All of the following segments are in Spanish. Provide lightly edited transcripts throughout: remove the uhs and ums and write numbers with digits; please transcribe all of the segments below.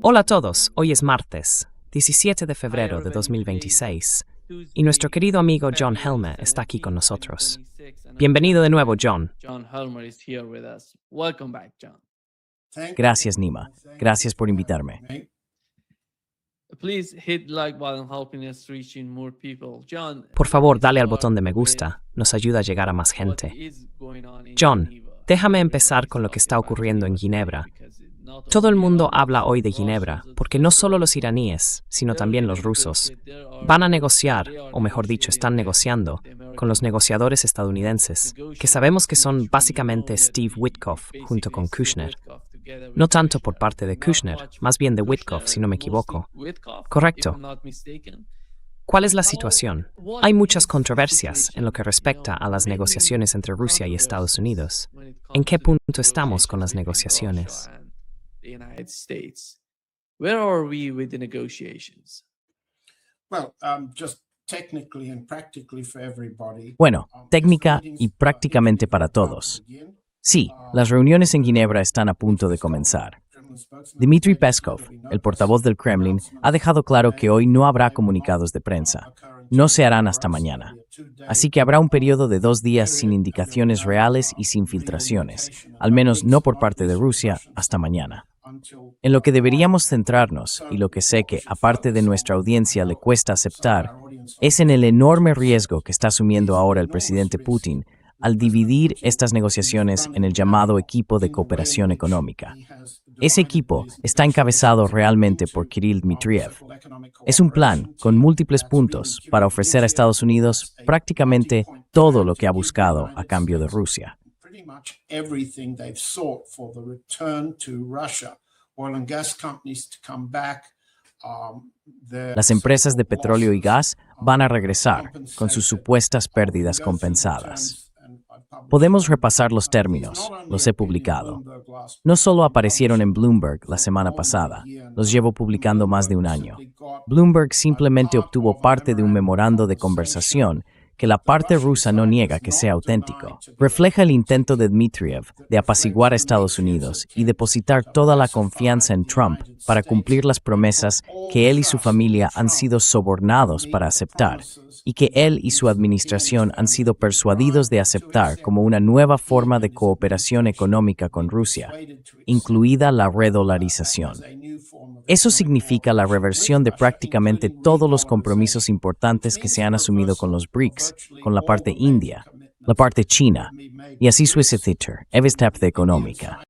Hola a todos, hoy es martes, 17 de febrero de 2026, y nuestro querido amigo John Helmer está aquí con nosotros. Bienvenido de nuevo, John. Gracias, Nima. Gracias por invitarme. Por favor, dale al botón de me gusta, nos ayuda a llegar a más gente. John, déjame empezar con lo que está ocurriendo en Ginebra. Todo el mundo habla hoy de Ginebra, porque no solo los iraníes, sino también los rusos, van a negociar, o mejor dicho, están negociando, con los negociadores estadounidenses, que sabemos que son básicamente Steve Witkoff junto con Kushner. No tanto por parte de Kushner, más bien de Witkoff, si no me equivoco. Correcto. ¿Cuál es la situación? Hay muchas controversias en lo que respecta a las negociaciones entre Rusia y Estados Unidos. ¿En qué punto estamos con las negociaciones? Where are we with the negotiations? Bueno, técnica y prácticamente para todos. Sí, las reuniones en Ginebra están a punto de comenzar. Dmitry Peskov, el portavoz del Kremlin, ha dejado claro que hoy no habrá comunicados de prensa. No se harán hasta mañana. Así que habrá un periodo de 2 días sin indicaciones reales y sin filtraciones, al menos no por parte de Rusia, hasta mañana. En lo que deberíamos centrarnos, y lo que sé que, aparte de nuestra audiencia, le cuesta aceptar, es en el enorme riesgo que está asumiendo ahora el presidente Putin al dividir estas negociaciones en el llamado equipo de cooperación económica. Ese equipo está encabezado realmente por Kirill Dmitriev. Es un plan con múltiples puntos para ofrecer a Estados Unidos prácticamente todo lo que ha buscado a cambio de Rusia. Las empresas de petróleo y gas van a regresar con sus supuestas pérdidas compensadas. Podemos repasar los términos, los he publicado. No solo aparecieron en Bloomberg la semana pasada, los llevo publicando más de un año. Bloomberg simplemente obtuvo parte de un memorando de conversación que la parte rusa no niega que sea auténtico. Refleja el intento de Dmitriev de apaciguar a Estados Unidos y depositar toda la confianza en Trump para cumplir las promesas que él y su familia han sido sobornados para aceptar, y que él y su administración han sido persuadidos de aceptar como una nueva forma de cooperación económica con Rusia, incluida la redolarización. Eso significa la reversión de prácticamente todos los compromisos importantes que se han asumido con los BRICS, con la parte india, la parte china, y así sucesivamente, de económica.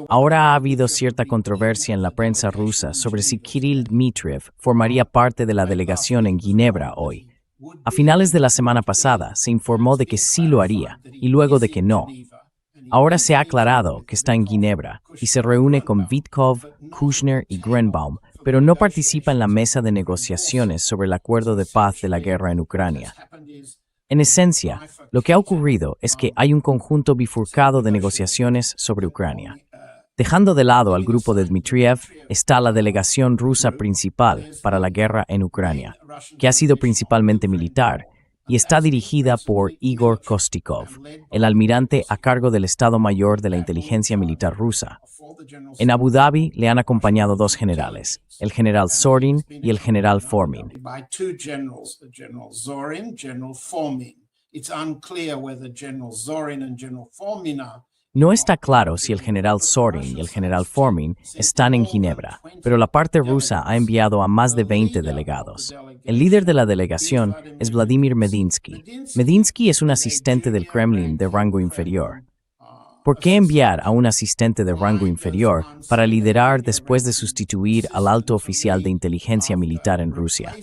Ahora ha habido cierta controversia en la prensa rusa sobre si Kirill Dmitriev formaría parte de la delegación en Ginebra hoy. A finales de la semana pasada se informó de que sí lo haría y luego de que no. Ahora se ha aclarado que está en Ginebra y se reúne con Witkoff, Kushner y Greenbaum, pero no participa en la mesa de negociaciones sobre el acuerdo de paz de la guerra en Ucrania. En esencia, lo que ha ocurrido es que hay un conjunto bifurcado de negociaciones sobre Ucrania. Dejando de lado al grupo de Dmitriev, está la delegación rusa principal para la guerra en Ucrania, que ha sido principalmente militar, y está dirigida por Igor Kostikov, el almirante a cargo del Estado Mayor de la Inteligencia Militar rusa. En Abu Dhabi le han acompañado 2 generales, el general Zorin y el general Fomin. No está claro si el general Zorin y el general Fomin están en Ginebra, pero la parte rusa ha enviado a más de 20 delegados. El líder de la delegación es Vladimir Medinsky. Medinsky es un asistente del Kremlin de rango inferior. ¿Por qué enviar a un asistente de rango inferior para liderar después de sustituir al alto oficial de inteligencia militar en Rusia?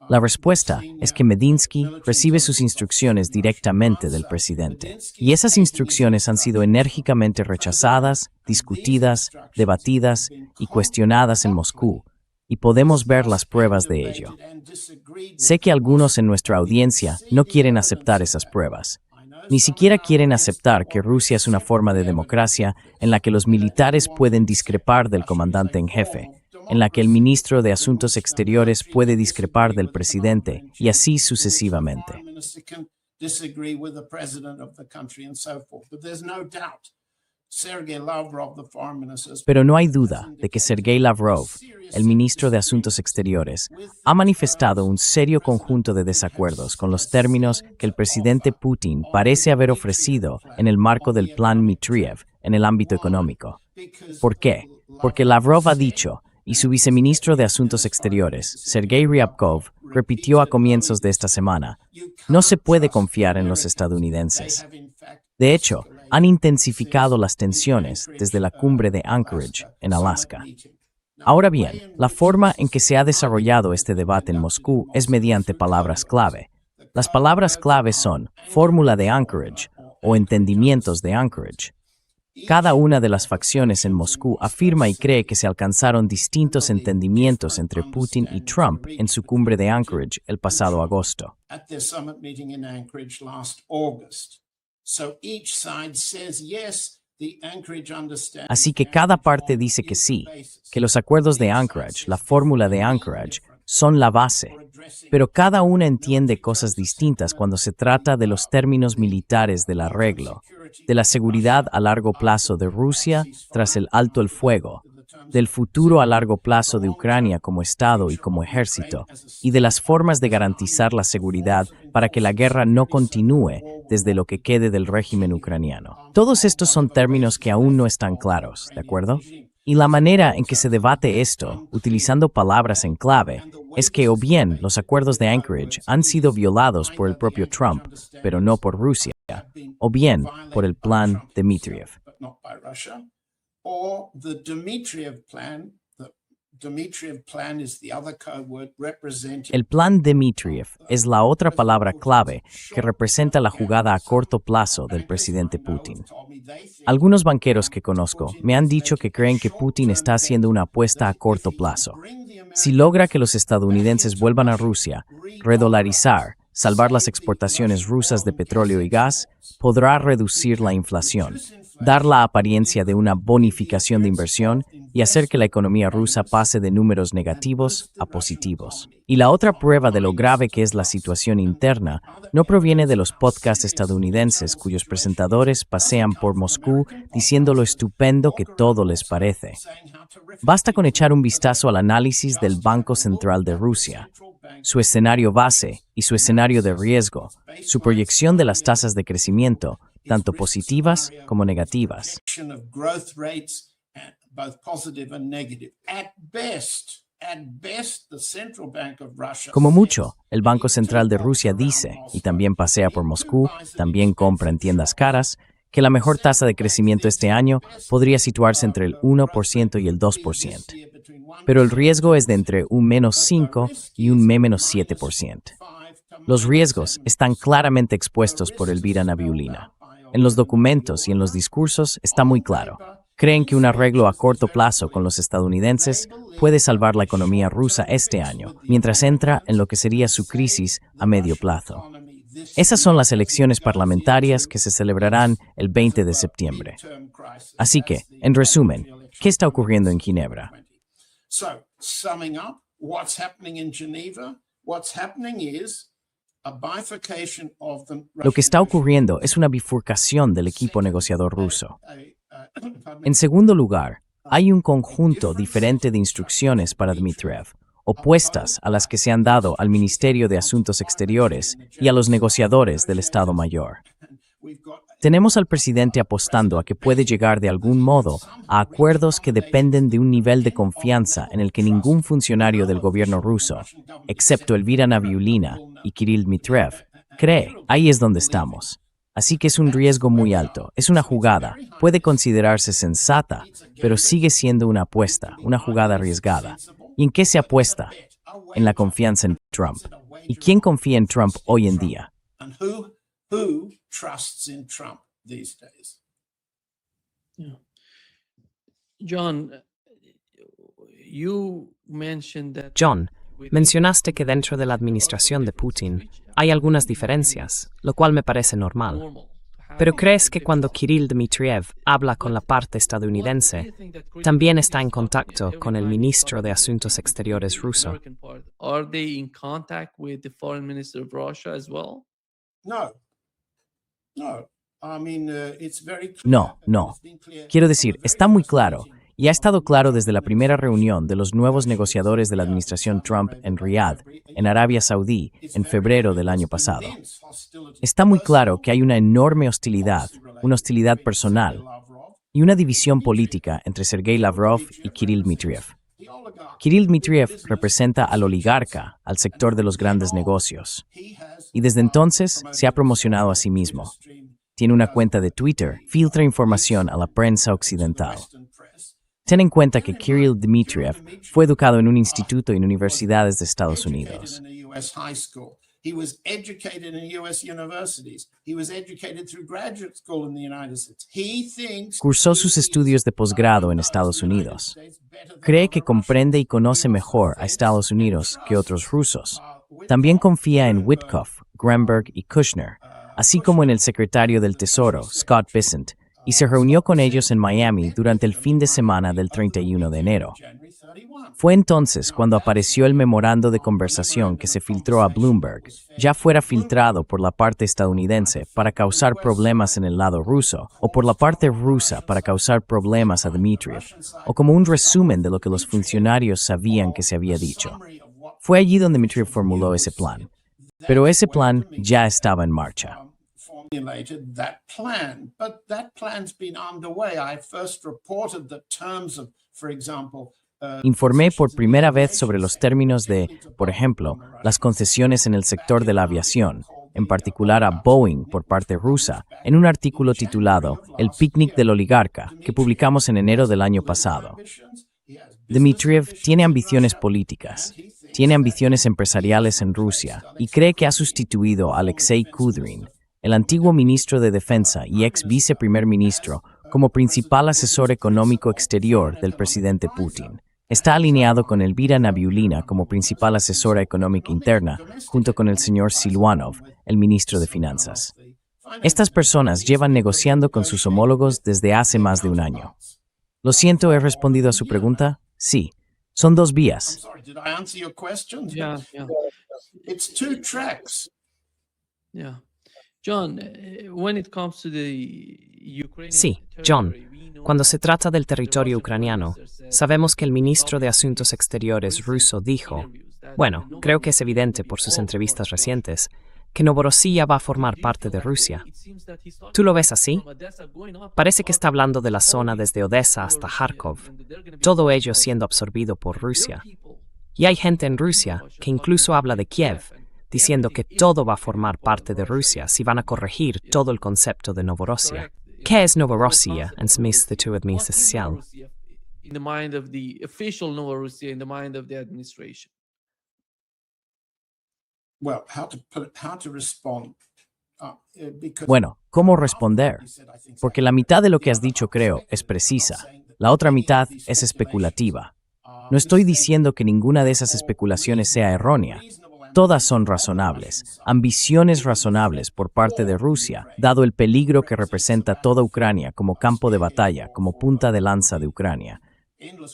La respuesta es que Medinsky recibe sus instrucciones directamente del presidente, y esas instrucciones han sido enérgicamente rechazadas, discutidas, debatidas y cuestionadas en Moscú, y podemos ver las pruebas de ello. Sé que algunos en nuestra audiencia no quieren aceptar esas pruebas. Ni siquiera quieren aceptar que Rusia es una forma de democracia en la que los militares pueden discrepar del comandante en jefe, en la que el ministro de Asuntos Exteriores puede discrepar del presidente, y así sucesivamente. disagree with the president of the country and so forth. But there's no doubt Sergei Lavrov, the foreign minister, Pero no hay duda de que Sergei Lavrov, el ministro de Asuntos Exteriores, ha manifestado un serio conjunto de desacuerdos con los términos que el presidente Putin parece haber ofrecido en el marco del Plan Dmitriev en el ámbito económico. ¿Por qué? Porque Lavrov ha dicho, y su viceministro de Asuntos Exteriores, Sergei Ryabkov, repitió a comienzos de esta semana, no se puede confiar en los estadounidenses. De hecho, han intensificado las tensiones desde la cumbre de Anchorage, en Alaska. Ahora bien, la forma en que se ha desarrollado este debate en Moscú es mediante palabras clave. Las palabras clave son fórmula de Anchorage o entendimientos de Anchorage. Cada una de las facciones en Moscú afirma y cree que se alcanzaron distintos entendimientos entre Putin y Trump en su cumbre de Anchorage el pasado agosto. at their summit meeting in Anchorage last August. So each side says yes, the Anchorage understanding. Así que cada parte dice que sí, que los acuerdos de Anchorage, la fórmula de Anchorage, son la base. Pero cada una entiende cosas distintas cuando se trata de los términos militares del arreglo, de la seguridad a largo plazo de Rusia tras el alto el fuego, del futuro a largo plazo de Ucrania como Estado y como ejército, y de las formas de garantizar la seguridad para que la guerra no continúe desde lo que quede del régimen ucraniano. Todos estos son términos que aún no están claros, ¿de acuerdo? Y la manera en que se debate esto, utilizando palabras en clave, es que o bien los acuerdos de Anchorage han sido violados por el propio Trump, pero no por Rusia, o bien por el plan Dmitriev. Or the Dmitriev plan. The Dmitriev plan is the other code word representing. El plan Dmitriev es la otra palabra clave que representa la jugada a corto plazo del presidente Putin. Algunos banqueros que conozco me han dicho que creen que Putin está haciendo una apuesta a corto plazo. Si logra que los estadounidenses vuelvan a Rusia, redolarizar, salvar las exportaciones rusas de petróleo y gas, podrá reducir la inflación, dar la apariencia de una bonificación de inversión y hacer que la economía rusa pase de números negativos a positivos. Y la otra prueba de lo grave que es la situación interna no proviene de los podcasts estadounidenses cuyos presentadores pasean por Moscú diciendo lo estupendo que todo les parece. Basta con echar un vistazo al análisis del Banco Central de Rusia, su escenario base y su escenario de riesgo, su proyección de las tasas de crecimiento, tanto positivas como negativas. Como mucho, el Banco Central de Rusia dice, y también pasea por Moscú, también compra en tiendas caras, que la mejor tasa de crecimiento este año podría situarse entre el 1% y el 2%. Pero el riesgo es de entre un -5 y un -7%. Los riesgos están claramente expuestos por Elvira Nabiullina. En los documentos y en los discursos está muy claro. Creen que un arreglo a corto plazo con los estadounidenses puede salvar la economía rusa este año, mientras entra en lo que sería su crisis a medio plazo. Esas son las elecciones parlamentarias que se celebrarán el 20 de septiembre. Así que, en resumen, ¿qué está ocurriendo en Ginebra? So, summing up, what's happening in Geneva? What's happening is a bifurcation of the Lo que está ocurriendo es una bifurcación del equipo negociador ruso. En segundo lugar, hay un conjunto diferente de instrucciones para Dmitriev, opuestas a las que se han dado al Ministerio de Asuntos Exteriores y a los negociadores del Estado Mayor. Tenemos al presidente apostando a que puede llegar de algún modo a acuerdos que dependen de un nivel de confianza en el que ningún funcionario del gobierno ruso, excepto Elvira Nabiullina y Kirill Dmitriev, cree. Ahí es donde estamos. Así que es un riesgo muy alto, es una jugada, puede considerarse sensata, pero sigue siendo una apuesta, una jugada arriesgada. ¿Y en qué se apuesta? En la confianza en Trump. ¿Y quién confía en Trump hoy en día? And who trusts in Trump these days? Yeah. John, you mentioned that John, mencionaste que dentro de la administración de Putin hay algunas diferencias, lo cual me parece normal. Pero ¿crees que cuando Kirill Dmitriev habla con la parte estadounidense, también está en contacto con el ministro de Asuntos Exteriores ruso? Are they in contact with the foreign minister of Russia as well? No, No, I mean, it's very clear. No, no. It's been clear Quiero from decir, the very está muy first claro, meeting. y ha estado claro desde la primera reunión de los nuevos negociadores de la administración Trump en Riad, en Arabia Saudí, en febrero del año pasado. Está muy claro que hay una enorme hostilidad, una hostilidad personal y una división política entre Sergei Lavrov y Kirill Dmitriev. Kirill Dmitriev representa al oligarca, al sector de los grandes negocios, y desde entonces se ha promocionado a sí mismo. Tiene una cuenta de Twitter, filtra información a la prensa occidental. Ten en cuenta que Kirill Dmitriev fue educado en un instituto y en universidades de Estados Unidos. He was educated in US universities. He was educated through graduate school in the United States. He thinks Cursó sus estudios de posgrado en Estados Unidos. Cree que comprende y conoce mejor a Estados Unidos que otros rusos. También confía en Witkoff, Greenberg y Kushner, así como en el secretario del Tesoro, Scott Bessent, y se reunió con ellos en Miami durante el fin de semana del 31 de enero. Fue entonces cuando apareció el memorando de conversación que se filtró a Bloomberg, ya fuera filtrado por la parte estadounidense para causar problemas en el lado ruso, o por la parte rusa para causar problemas a Dmitriev, o como un resumen de lo que los funcionarios sabían que se había dicho. Fue allí donde Dmitriev formuló ese plan. Pero ese plan ya estaba en marcha. formulated that plan, but that plan's been underway. I first reported the terms of, for example, Informé por primera vez sobre los términos de, por ejemplo, las concesiones en el sector de la aviación, en particular a Boeing por parte rusa, en un artículo titulado El picnic del oligarca, que publicamos en enero del año pasado. Dmitriev tiene ambiciones políticas, tiene ambiciones empresariales en Rusia y cree que ha sustituido a Alexei Kudrin, el antiguo ministro de Defensa y ex viceprimer ministro, como principal asesor económico exterior del presidente Putin. Está alineado con Elvira Nabiulina como principal asesora económica interna, junto con el señor Silwanov, el ministro de Finanzas. Estas personas llevan negociando con sus homólogos desde hace más de un año. Lo siento, ¿he respondido a su pregunta? Sí. Son dos I'm vías. sorry, did I answer your question? Yeah, yeah, It's two tracks. yeah. John, when it comes to the Ukrainian Sí, John, territory, we know cuando that se trata del the territorio Russian ucraniano, Prime Minister said sabemos que el ministro de in Asuntos Exteriores recent ruso dijo, interviews that bueno, nobody creo que es is evidente going to por be sus all entrevistas for Russia. recientes, que Novorossiya va a formar Do you parte feel de that way? Rusia. It seems that he's talking ¿Tú lo ves así? from Odessa going up Parece que está hablando de la all zona the desde Odessa over hasta Russia, Kharkov, and they're gonna be todo all ello over. siendo absorbido por And your Rusia. people, Y hay gente en Rusia que incluso habla de Kiev, diciendo que todo va a formar parte de Rusia si van a corregir todo el concepto de Novorossiya. ¿Qué es Novorossiya en Smith de tu administración? In the mind of the official Novorossiya, in the mind of the administration. Well, how to respond? Because Bueno, ¿cómo responder? Porque la mitad de lo que has dicho, creo, es precisa. La otra mitad es especulativa. No estoy diciendo que ninguna de esas especulaciones sea errónea. Todas son razonables, ambiciones razonables por parte de Rusia, dado el peligro que representa toda Ucrania como campo de batalla, como punta de lanza de Ucrania.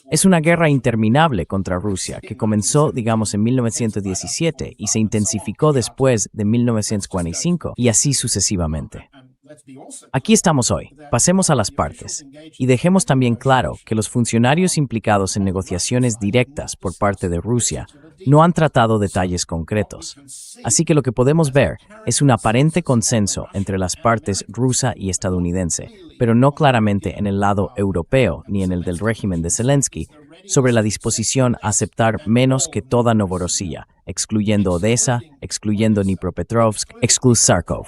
Es una guerra interminable contra Rusia que comenzó, digamos, en 1917 y se intensificó después de 1945 y así sucesivamente. Aquí estamos hoy. Pasemos a las partes. Y dejemos también claro que los funcionarios implicados en negociaciones directas por parte de Rusia no han tratado detalles concretos. Así que lo que podemos ver es un aparente consenso entre las partes rusa y estadounidense, pero no claramente en el lado europeo ni en el del régimen de Zelensky, sobre la disposición a aceptar menos que toda Novorossiya, excluyendo Odessa, excluyendo Dnipropetrovsk, excluyendo Kharkov.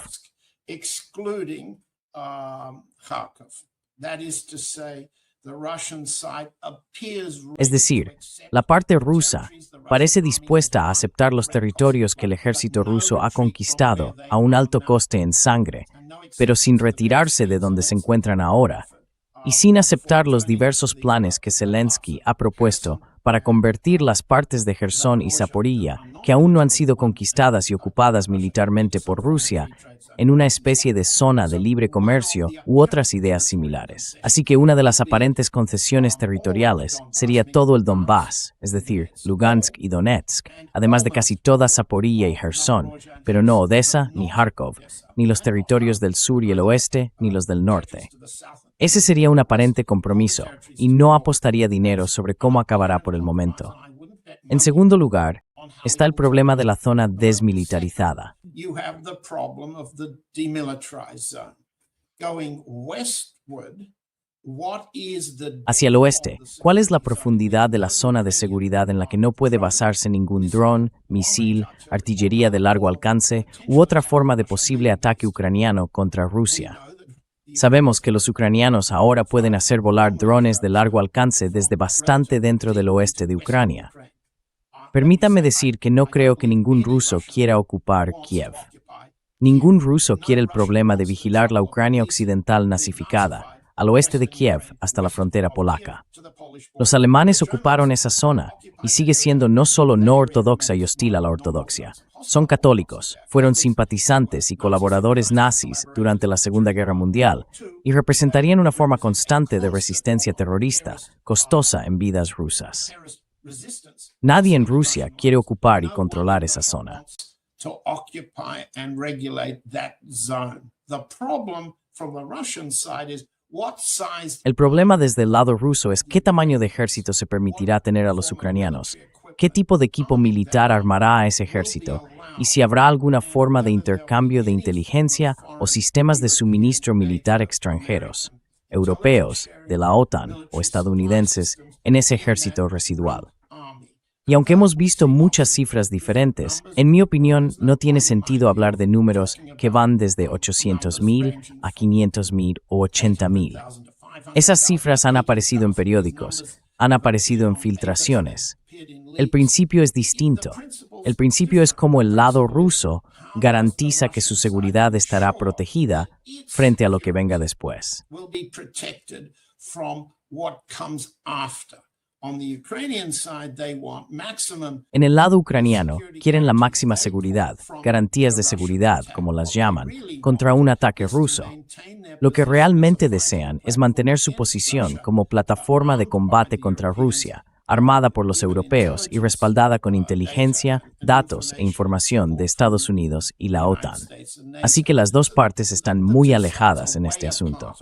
excluding Kharkov. That is to say, the Russian side appears Es decir, la parte rusa parece dispuesta a aceptar los territorios que el ejército ruso ha conquistado a un alto coste en sangre, pero sin retirarse de donde se encuentran ahora. y sin aceptar los diversos planes que Zelensky ha propuesto para convertir las partes de Jersón y Zaporilla, que aún no han sido conquistadas y ocupadas militarmente por Rusia, en una especie de zona de libre comercio u otras ideas similares. Así que una de las aparentes concesiones territoriales sería todo el Donbass, es decir, Lugansk y Donetsk, además de casi toda Zaporilla y Jersón, pero no Odessa ni Kharkov, ni los territorios del sur y el oeste, ni los del norte. Ese sería un aparente compromiso, y no apostaría dinero sobre cómo acabará por el momento. En segundo lugar, está el problema de la zona desmilitarizada. You have the problem of the demilitarized zone. Going westward, what is the Hacia el oeste, ¿cuál es la profundidad de la zona de seguridad en la que no puede basarse ningún dron, misil, artillería de largo alcance u otra forma de posible ataque ucraniano contra Rusia? Sabemos que los ucranianos ahora pueden hacer volar drones de largo alcance desde bastante dentro del oeste de Ucrania. Permítame decir que no creo que ningún ruso quiera ocupar Kiev. Ningún ruso quiere el problema de vigilar la Ucrania occidental nazificada, al oeste de Kiev hasta la frontera polaca. Los alemanes ocuparon esa zona y sigue siendo no solo no ortodoxa y hostil a la ortodoxia. Son católicos, fueron simpatizantes y colaboradores nazis durante la Segunda Guerra Mundial y representarían una forma constante de resistencia terrorista, costosa en vidas rusas. Nadie en Rusia quiere ocupar y controlar esa zona. to occupy and regulate that zone. The problem from the Russian side is what size El problema desde el lado ruso es qué tamaño de ejército se permitirá tener a los ucranianos, qué tipo de equipo militar armará a ese ejército, y si habrá alguna forma de intercambio de inteligencia o sistemas de suministro militar extranjeros, europeos, de la OTAN o estadounidenses, en ese ejército residual. Y aunque hemos visto muchas cifras diferentes, en mi opinión no tiene sentido hablar de números que van desde 800,000 a 500,000 o 80,000. Esas cifras han aparecido en periódicos, han aparecido en filtraciones. El principio es distinto. El principio es cómo el lado ruso garantiza que su seguridad estará protegida frente a lo que venga después. will be protected from what comes after. On the Ukrainian side, they want maximum En el lado ucraniano, quieren la máxima seguridad, garantías de seguridad, como las llaman, contra un ataque ruso. Lo que realmente desean es mantener su posición como plataforma de combate contra Rusia, armada por los europeos y respaldada con inteligencia, datos e información de Estados Unidos y la OTAN. Así que las dos partes están muy alejadas en este asunto.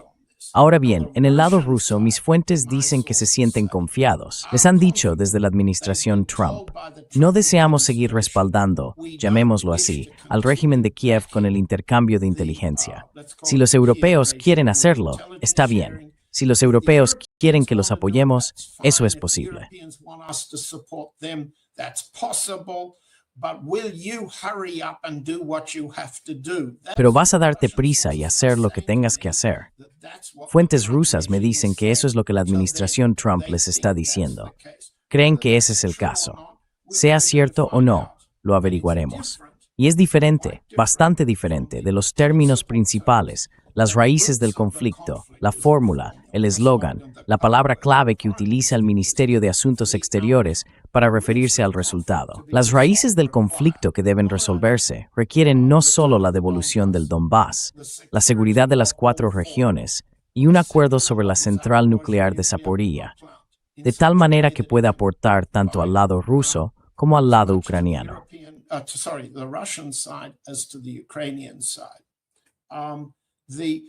Ahora bien, en el lado ruso, mis fuentes dicen que se sienten confiados. Les han dicho desde la administración Trump, no deseamos seguir respaldando, llamémoslo así, al régimen de Kiev con el intercambio de inteligencia. Si los europeos quieren hacerlo, está bien. Si los europeos quieren que los apoyemos, eso es posible. Europeans want us to support them, that's possible, but will you hurry up and do what you have to do? Pero vas a darte prisa y hacer lo que tengas que hacer. That's what Fuentes rusas me dicen que eso es lo que la administración Trump les está diciendo. Creen que ese es el caso. Sea cierto o no, lo averiguaremos. Y es diferente, bastante diferente, de los términos principales, las raíces del conflicto, la fórmula, el eslogan, la palabra clave que utiliza el Ministerio de Asuntos Exteriores para referirse al resultado. Las raíces del conflicto que deben resolverse requieren no solo la devolución del Donbass, la seguridad de las 4 regiones y un acuerdo sobre la central nuclear de Zaporilla, de tal manera que pueda aportar tanto al lado ruso como al lado ucraniano. the Russian side as to the Ukrainian side. The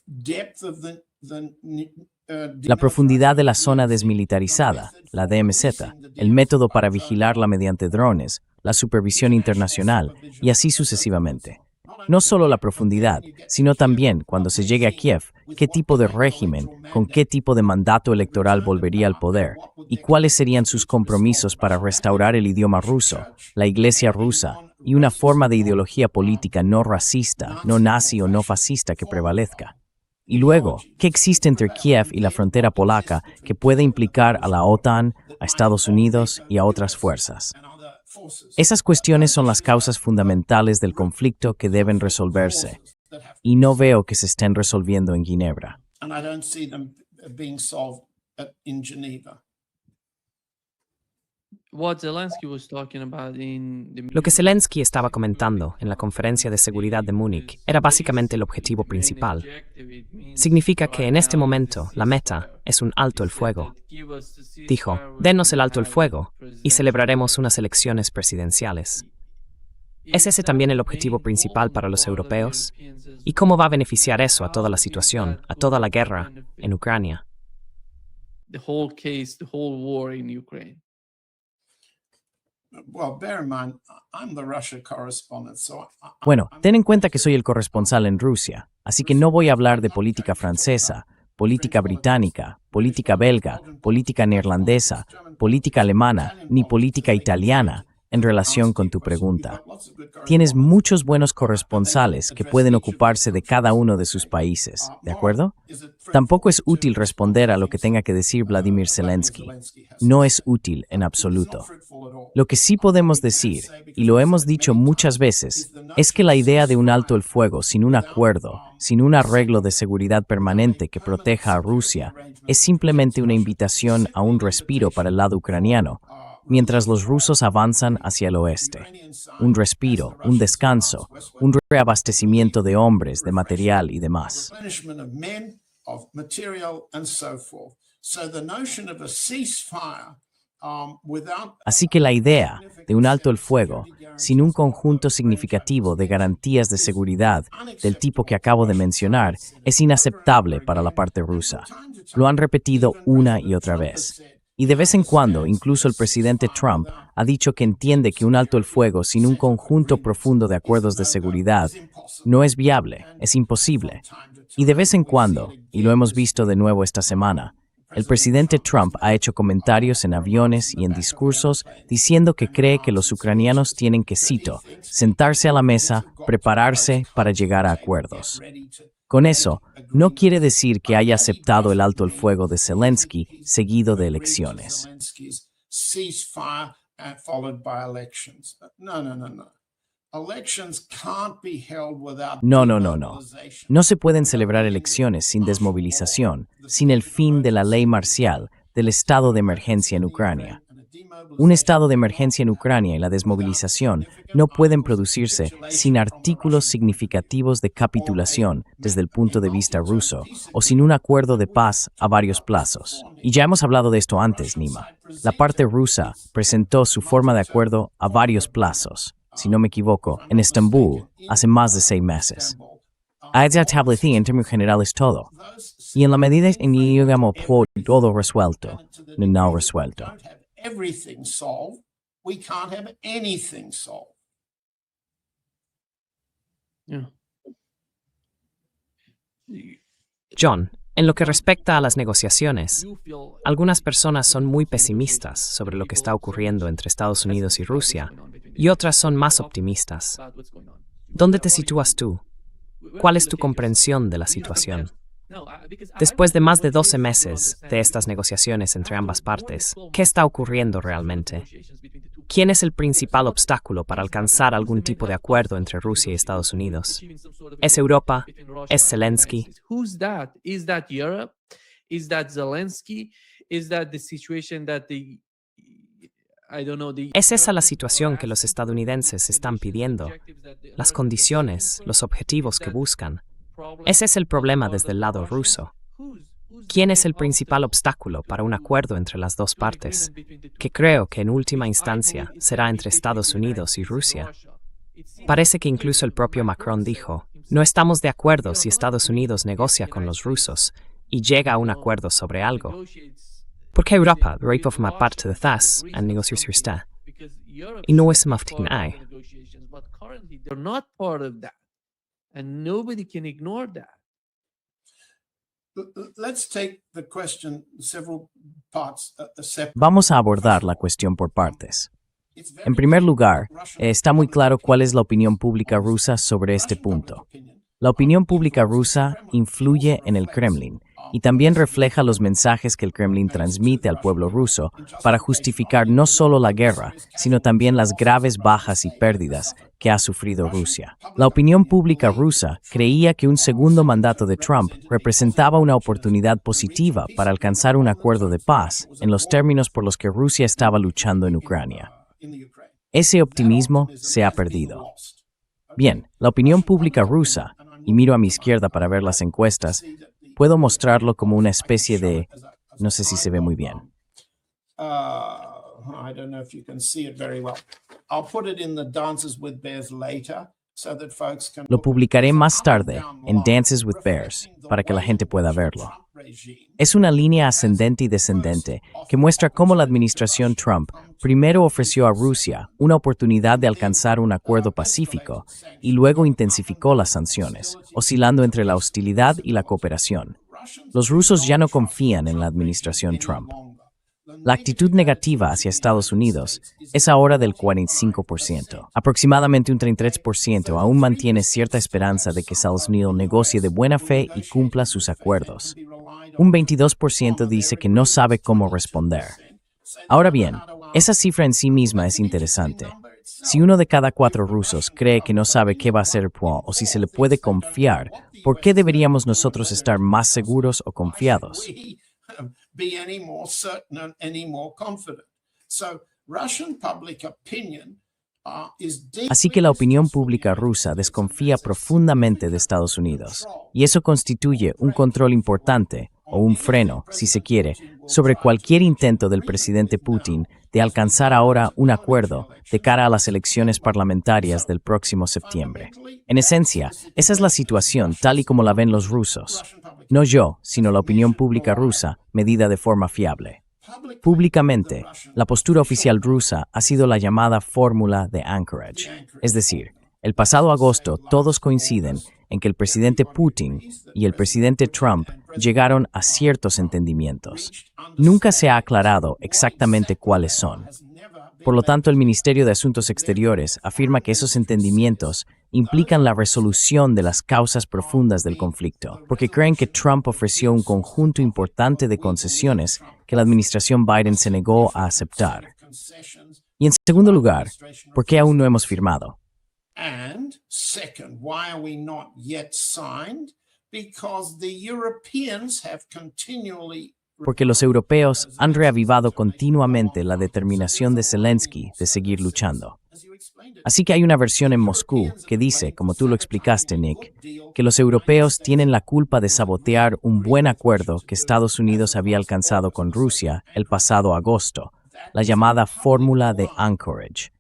depth of La profundidad de la zona desmilitarizada, la DMZ, el método para vigilarla mediante drones, la supervisión internacional y así sucesivamente. No solo la profundidad, sino también, cuando se llegue a Kiev, qué tipo de régimen, con qué tipo de mandato electoral volvería al poder y cuáles serían sus compromisos para restaurar el idioma ruso, la iglesia rusa y una forma de ideología política no racista, no nazi o no fascista que prevalezca. Y luego, ¿qué existe entre Kiev y la frontera polaca que puede implicar a la OTAN, a Estados Unidos y a otras fuerzas? Esas cuestiones son las causas fundamentales del conflicto que deben resolverse, y no veo que se estén resolviendo en Ginebra. and I don't see them being solved in Geneva. What Zelensky was talking about in the Lo que Zelensky estaba comentando en la Conferencia de Seguridad de Múnich era básicamente el objetivo principal. Significa que en este momento la meta es un alto el fuego. Dijo, denos el alto el fuego y celebraremos unas elecciones presidenciales. ¿Es ese también el objetivo principal para los europeos? ¿Y cómo va a beneficiar eso a toda la situación, a toda la guerra en Ucrania? the whole case, the whole war in Ukraine? Well, bear in mind, I'm the Russia correspondent, so Bueno, ten en cuenta que soy el corresponsal en Rusia, así que no voy a hablar de política francesa, política británica, política belga, política neerlandesa, política alemana, ni política italiana en relación con tu pregunta. Tienes muchos buenos corresponsales que pueden ocuparse de cada uno de sus países, ¿de acuerdo? Tampoco es útil responder a lo que tenga que decir Vladimir Zelensky. No es útil en absoluto. Lo que sí podemos decir, y lo hemos dicho muchas veces, es que la idea de un alto el fuego sin un acuerdo, sin un arreglo de seguridad permanente que proteja a Rusia, es simplemente una invitación a un respiro para el lado ucraniano, mientras los rusos avanzan hacia el oeste. Un respiro, un descanso, un reabastecimiento de hombres, de material y demás. replenishment of men, of material, and so forth. So the notion of a ceasefire without Así que la idea de un alto el fuego, sin un conjunto significativo de garantías de seguridad del tipo que acabo de mencionar, es inaceptable para la parte rusa. Lo han repetido una y otra vez. Y de vez en cuando, incluso el presidente Trump ha dicho que entiende que un alto el fuego sin un conjunto profundo de acuerdos de seguridad no es viable, es imposible. Y de vez en cuando, y lo hemos visto de nuevo esta semana, el presidente Trump ha hecho comentarios en aviones y en discursos diciendo que cree que los ucranianos tienen que, cito, sentarse a la mesa, prepararse para llegar a acuerdos. Con eso, no quiere decir que haya aceptado el alto el fuego de Zelensky seguido de elecciones. Zelensky's ceasefire followed by elections. No. Elections can't be held without No. demobilization. No se pueden celebrar elecciones sin desmovilización, sin el fin de la ley marcial, del estado de emergencia en Ucrania. Un estado de emergencia en Ucrania y la desmovilización no pueden producirse sin artículos significativos de capitulación desde el punto de vista ruso o sin un acuerdo de paz a varios plazos. Y ya hemos hablado de esto antes, Nima. La parte rusa presentó su forma de acuerdo a varios plazos, si no me equivoco, en Estambul hace más de 6 meses. A esa establecida en términos generales todo. Y en la medida en que llegamos por todo resuelto, no resuelto. Don't have everything solved. We can't have anything solved. Yeah. John, en lo que respecta a las negociaciones, You feel algunas personas son muy pesimistas sobre lo que está ocurriendo entre Estados Unidos y Rusia, y otras son más optimistas. about what's going on. ¿Dónde te sitúas tú? ¿Cuál es tu comprensión de la situación? Después de más de 12 meses de estas negociaciones entre ambas partes, ¿qué está ocurriendo realmente? ¿Quién es el principal obstáculo para alcanzar algún tipo de acuerdo entre Rusia y Estados Unidos? ¿Es Europa? ¿Es Zelensky? Who's that? Is that Europe? Is that Zelensky? Is that the situation that I don't know, ¿Es esa la situación que los estadounidenses están pidiendo? Las condiciones, los objetivos que buscan. Ese es el problema desde el lado ruso. ¿Quién es el principal obstáculo para un acuerdo entre las dos partes? Que creo que en última instancia será entre Estados Unidos y Rusia. Parece que incluso el propio Macron dijo, no estamos de acuerdo si Estados Unidos negocia con los rusos y llega a un acuerdo sobre algo. ¿Por qué Europa reí por formar parte de TAS en negocios sur está? Y no es maftignae. They're not part of that. And nobody can ignore that. Let's take the question several parts separate. Vamos a abordar la cuestión por partes. En primer lugar, está muy claro cuál es la opinión pública rusa sobre este punto. La opinión pública rusa influye en el Kremlin y también refleja los mensajes que el Kremlin transmite al pueblo ruso para justificar no solo la guerra, sino también las graves bajas y pérdidas que ha sufrido Rusia. La opinión pública rusa creía que un segundo mandato de Trump representaba una oportunidad positiva para alcanzar un acuerdo de paz en los términos por los que Rusia estaba luchando en Ucrania. Ese optimismo se ha perdido. Bien, la opinión pública rusa, y miro a mi izquierda para ver las encuestas, puedo mostrarlo como una especie de... no sé si se ve muy bien. I don't know if you can see it very well. I'll put it in the Dances with Bears later so that folks can. Lo publicaré más tarde en Dances with Bears para que la gente pueda verlo. Es una línea ascendente y descendente que muestra cómo la administración Trump primero ofreció a Rusia una oportunidad de alcanzar un acuerdo pacífico y luego intensificó las sanciones, oscilando entre la hostilidad y la cooperación. Los rusos ya no confían en la administración Trump. La actitud negativa hacia Estados Unidos es ahora del 45%. Aproximadamente un 33% aún mantiene cierta esperanza de que Estados Unidos negocie de buena fe y cumpla sus acuerdos. Un 22% dice que no sabe cómo responder. Ahora bien, esa cifra en sí misma es interesante. Si 1 de cada 4 rusos cree que no sabe qué va a hacer o si se le puede confiar, ¿por qué deberíamos nosotros estar más seguros o confiados? Be any more certain and any more confident. So Russian public opinion is deeply. Así que la opinión pública rusa desconfía profundamente de Estados Unidos, y eso constituye un control importante, o un freno, si se quiere, sobre cualquier intento del presidente Putin de alcanzar ahora un acuerdo de cara a las elecciones parlamentarias del próximo septiembre. En esencia, esa es la situación tal y como la ven los rusos. No yo, sino la opinión pública rusa, medida de forma fiable. Públicamente, la postura oficial rusa ha sido la llamada fórmula de Anchorage. Es decir, el pasado agosto todos coinciden en que el presidente Putin y el presidente Trump llegaron a ciertos entendimientos. Nunca se ha aclarado exactamente cuáles son. Por lo tanto, el Ministerio de Asuntos Exteriores afirma que esos entendimientos implican la resolución de las causas profundas del conflicto, porque creen que Trump ofreció un conjunto importante de concesiones que la administración Biden se negó a aceptar. Y en segundo lugar, ¿por qué aún no hemos firmado? And second, why are we not yet signed? Because the Europeans have continually. Porque los europeos han reavivado continuamente la determinación de Zelensky de seguir luchando. Así que hay una versión en Moscú que dice, como tú lo explicaste, Nick, que los europeos tienen la culpa de sabotear un buen acuerdo que Estados Unidos había alcanzado con Rusia el pasado agosto, la llamada fórmula de Anchorage.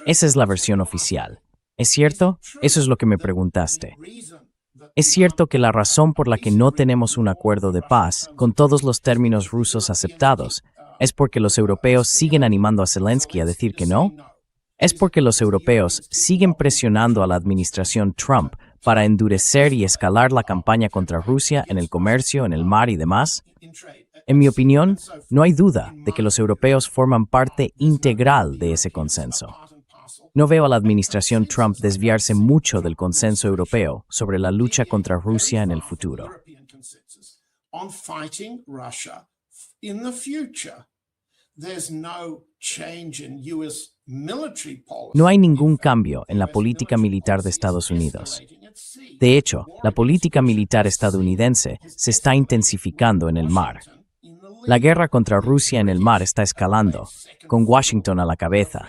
Esa es la versión oficial. ¿Es cierto? Eso es lo que me preguntaste. Es cierto que la razón por la que no tenemos un acuerdo de paz, con todos los términos rusos aceptados, es porque los europeos siguen animando a Zelensky a decir que no. Es porque los europeos siguen presionando a la administración Trump para endurecer y escalar la campaña contra Rusia en el comercio, en el mar y demás. En mi opinión, no hay duda de que los europeos forman parte integral de ese consenso. No veo a la administración Trump desviarse mucho del consenso europeo sobre la lucha contra Rusia en el futuro. On fighting Russia in the future. There's no change in US military policy. No hay ningún cambio en la política militar de Estados Unidos. De hecho, la política militar estadounidense se está intensificando en el mar. La guerra contra Rusia en el mar está escalando, con Washington a la cabeza.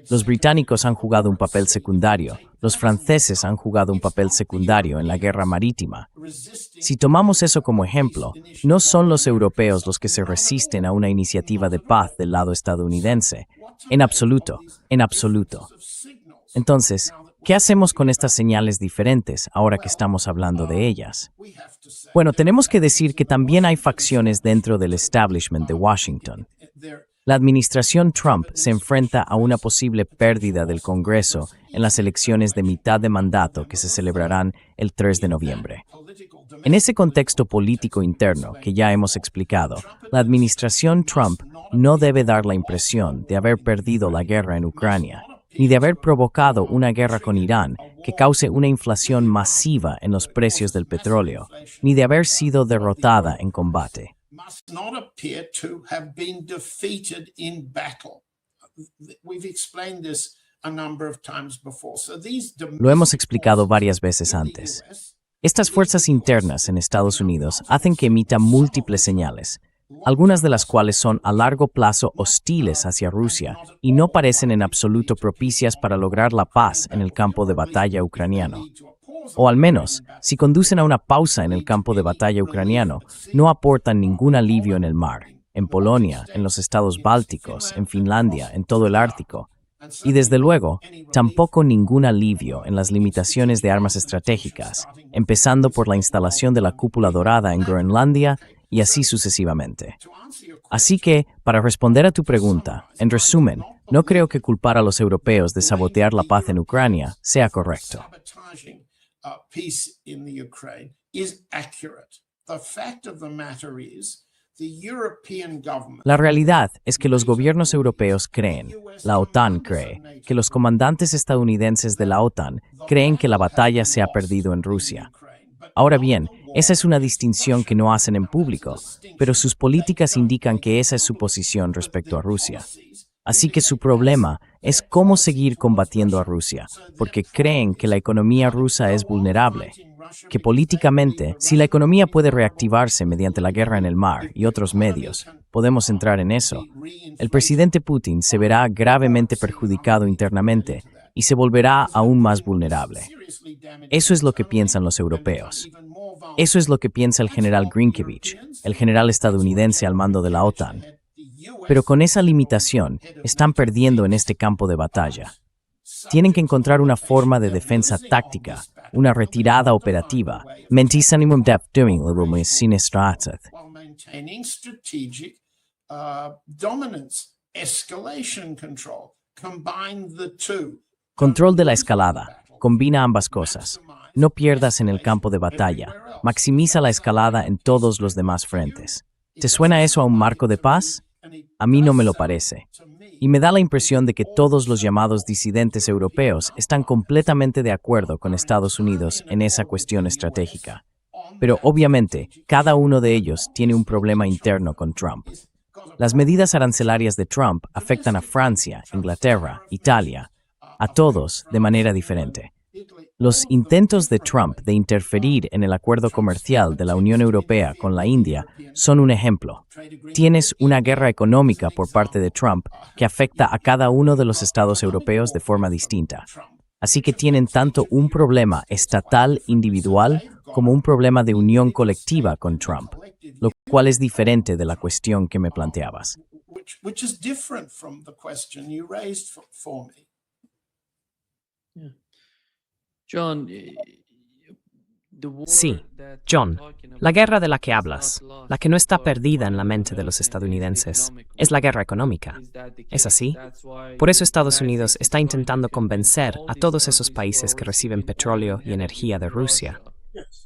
Los británicos han jugado un papel secundario, los franceses han jugado un papel secundario en la guerra marítima. Si tomamos eso como ejemplo, no son los europeos los que se resisten a una iniciativa de paz del lado estadounidense. En absoluto, en absoluto. Entonces, ¿qué hacemos con estas señales diferentes ahora que estamos hablando de ellas? Bueno, tenemos que decir que también hay facciones dentro del establishment de Washington. La administración Trump se enfrenta a una posible pérdida del Congreso en las elecciones de mitad de mandato que se celebrarán el 3 de noviembre. En ese contexto político interno que ya hemos explicado, la administración Trump no debe dar la impresión de haber perdido la guerra en Ucrania, ni de haber provocado una guerra con Irán que cause una inflación masiva en los precios del petróleo, ni de haber sido derrotada en combate. Must not appear to have been defeated in battle. We've explained this Lo hemos explicado varias veces antes. Estas fuerzas internas en Estados Unidos hacen que emita múltiples señales, algunas de las cuales son a largo plazo hostiles hacia Rusia y no parecen en absoluto propicias para lograr la paz en el campo de batalla ucraniano. O al menos, si conducen a una pausa en el campo de batalla ucraniano, no aportan ningún alivio en el mar, en Polonia, en los estados bálticos, en Finlandia, en todo el Ártico. Y desde luego, tampoco ningún alivio en las limitaciones de armas estratégicas, empezando por la instalación de la cúpula dorada en Groenlandia y así sucesivamente. Así que, para responder a tu pregunta, en resumen, no creo que culpar a los europeos de sabotear la paz en Ucrania sea correcto. La realidad es que los gobiernos europeos creen, la OTAN cree, que los comandantes estadounidenses de la OTAN creen que la batalla se ha perdido en Rusia. Ahora bien, esa es una distinción que no hacen en público, pero sus políticas indican que esa es su posición respecto a Rusia. Así que su problema es cómo seguir combatiendo a Rusia, porque creen que la economía rusa es vulnerable, que políticamente, si la economía puede reactivarse mediante la guerra en el mar y otros medios, podemos entrar en eso, el presidente Putin se verá gravemente perjudicado internamente y se volverá aún más vulnerable. Eso es lo que piensan los europeos. Eso es lo que piensa el general Grinkevich, el general estadounidense al mando de la OTAN. Pero con esa limitación, están perdiendo en este campo de batalla. Tienen que encontrar una forma de defensa táctica, una retirada operativa, Control de la escalada. Combina ambas cosas. No pierdas en el campo de batalla. Maximiza la escalada en todos los demás frentes. ¿Te suena eso a un marco de paz? A mí no me lo parece. Y me da la impresión de que todos los llamados disidentes europeos están completamente de acuerdo con Estados Unidos en esa cuestión estratégica. Pero obviamente, cada uno de ellos tiene un problema interno con Trump. Las medidas arancelarias de Trump afectan a Francia, Inglaterra, Italia, a todos de manera diferente. Los intentos de Trump de interferir en el acuerdo comercial de la Unión Europea con la India son un ejemplo. Tienes una guerra económica por parte de Trump que afecta a cada uno de los estados europeos de forma distinta. Así que tienen tanto un problema estatal individual como un problema de unión colectiva con Trump, lo cual es diferente de la cuestión que me planteabas. Sí, John, la guerra de la que hablas, la que no está perdida en la mente de los estadounidenses, es la guerra económica. ¿Es así? Por eso Estados Unidos está intentando convencer a todos esos países que reciben petróleo y energía de Rusia.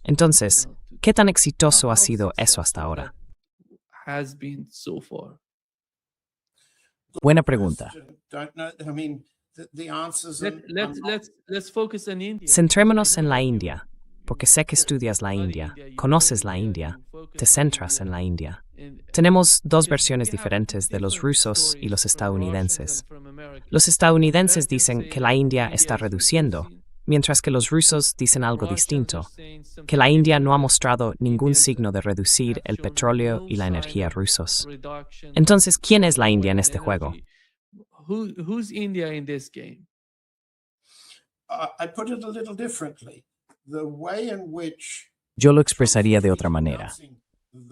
Entonces, ¿qué tan exitoso ha sido eso hasta ahora? Buena pregunta. Centrémonos en la India, porque sé que estudias la India, conoces la India, te centras en la India. Tenemos dos versiones diferentes de los rusos y los estadounidenses. Los estadounidenses dicen que la India está reduciendo, mientras que los rusos dicen algo distinto, que la India no ha mostrado ningún signo de reducir el petróleo y la energía rusos. Entonces, ¿quién es la India en este juego? Who's India in this game? I put it a little differently. The way in which Yo lo expresaría de otra manera.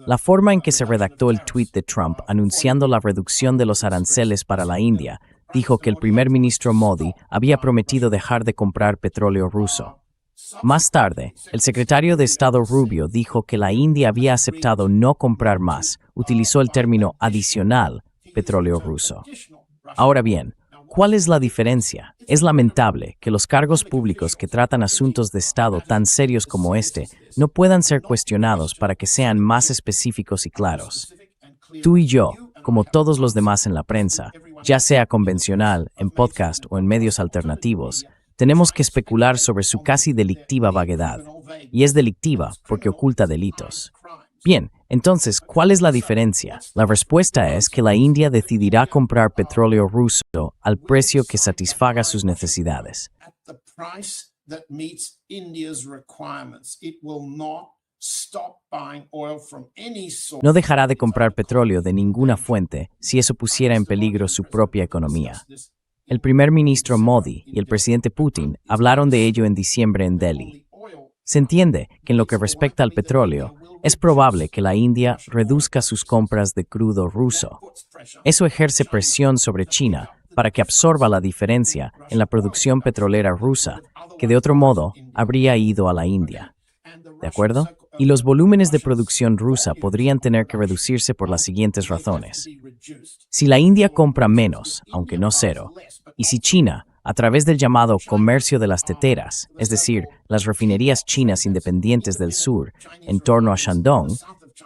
La forma en que se redactó el tuit de Trump anunciando la reducción de los aranceles para la India dijo que el primer ministro Modi había prometido dejar de comprar petróleo ruso. Más tarde, el secretario de Estado Rubio dijo que la India había aceptado no comprar más, utilizó el término adicional petróleo ruso. Ahora bien, ¿cuál es la diferencia? Es lamentable que los cargos públicos que tratan asuntos de Estado tan serios como este no puedan ser cuestionados para que sean más específicos y claros. Tú y yo, como todos los demás en la prensa, ya sea convencional, en podcast o en medios alternativos, tenemos que especular sobre su casi delictiva vaguedad. Y es delictiva porque oculta delitos. Bien, Entonces, ¿cuál es la diferencia? La respuesta es que la India decidirá comprar petróleo ruso al precio que satisfaga sus necesidades. At the price that meets India's requirements. It will not stop buying oil from any source. No dejará de comprar petróleo de ninguna fuente si eso pusiera en peligro su propia economía. El primer ministro Modi y el presidente Putin hablaron de ello en diciembre en Delhi. Se entiende que en lo que respecta al petróleo, es probable que la India reduzca sus compras de crudo ruso. Eso ejerce presión sobre China para que absorba la diferencia en la producción petrolera rusa, que de otro modo habría ido a la India. ¿De acuerdo? Y los volúmenes de producción rusa podrían tener que reducirse por las siguientes razones. Si la India compra menos, aunque no cero, y si China, a través del llamado comercio de las teteras, es decir, las refinerías chinas independientes del sur, en torno a Shandong,